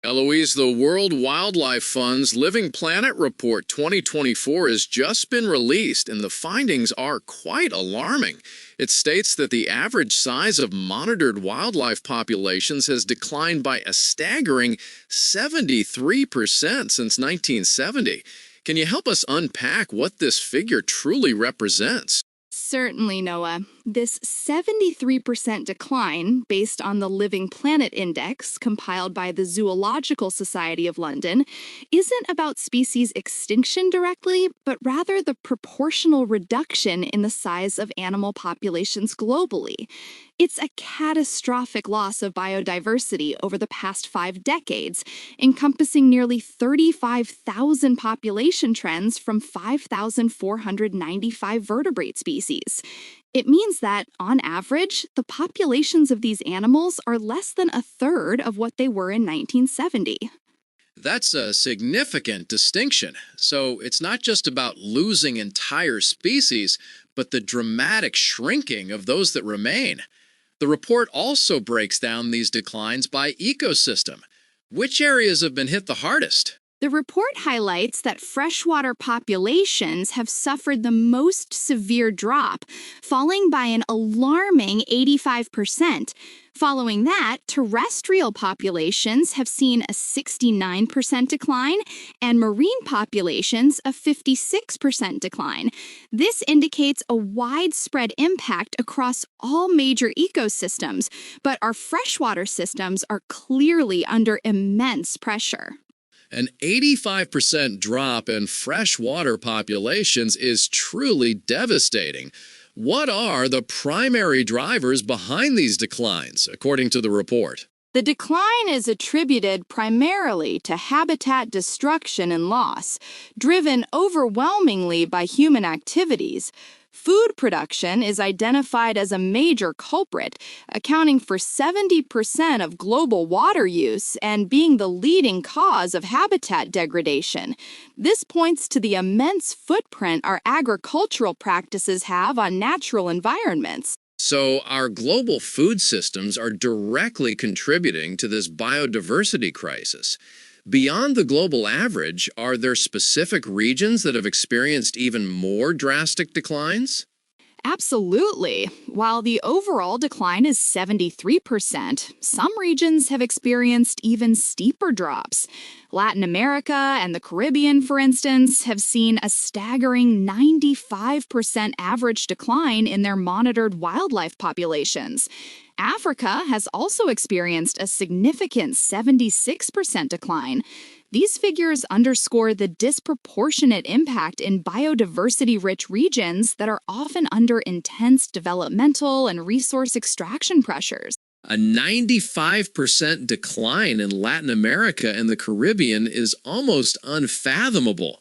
Eloise, the World Wildlife Fund's Living Planet Report 2024 has just been released, and the findings are quite alarming. It states that the average size of monitored wildlife populations has declined by a staggering 73% since 1970. Can you help us unpack what this figure truly represents? Certainly, Noah. This 73% decline, based on the Living Planet Index compiled by the Zoological Society of London, isn't about species extinction directly, but rather the proportional reduction in the size of animal populations globally. It's a catastrophic loss of biodiversity over the past 5 decades, encompassing nearly 35,000 population trends from 5,495 vertebrate species. It means that, on average, the populations of these animals are less than a third of what they were in 1970. That's a significant distinction. So it's not just about losing entire species, but the dramatic shrinking of those that remain. The report also breaks down these declines by ecosystem. Which areas have been hit the hardest? The report highlights that freshwater populations have suffered the most severe drop, falling by an alarming 85%. Following that, terrestrial populations have seen a 69% decline, and marine populations a 56% decline. This indicates a widespread impact across all major ecosystems, but our freshwater systems are clearly under immense pressure. An 85% drop in freshwater populations is truly devastating. What are the primary drivers behind these declines, according to the report? The decline is attributed primarily to habitat destruction and loss, driven overwhelmingly by human activities. Food production is identified as a major culprit, accounting for 70% of global water use and being the leading cause of habitat degradation. This points to the immense footprint our agricultural practices have on natural environments. So, our global food systems are directly contributing to this biodiversity crisis. Beyond the global average, are there specific regions that have experienced even more drastic declines? Absolutely. While the overall decline is 73%, some regions have experienced even steeper drops. Latin America and the Caribbean, for instance, have seen a staggering 95% average decline in their monitored wildlife populations. Africa has also experienced a significant 76% decline. These figures underscore the disproportionate impact in biodiversity-rich regions that are often under intense developmental and resource extraction pressures. A 95% decline in Latin America and the Caribbean is almost unfathomable.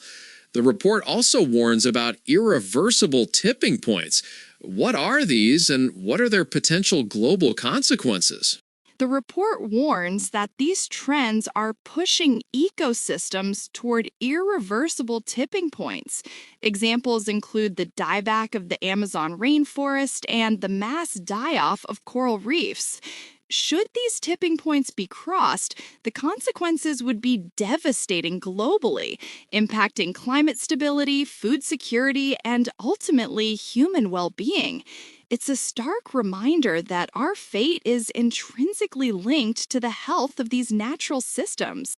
The report also warns about irreversible tipping points. What are these, and what are their potential global consequences? The report warns that these trends are pushing ecosystems toward irreversible tipping points. Examples include the dieback of the Amazon rainforest and the mass die-off of coral reefs. Should these tipping points be crossed, the consequences would be devastating globally, impacting climate stability, food security, and ultimately human well-being. It's a stark reminder that our fate is intrinsically linked to the health of these natural systems.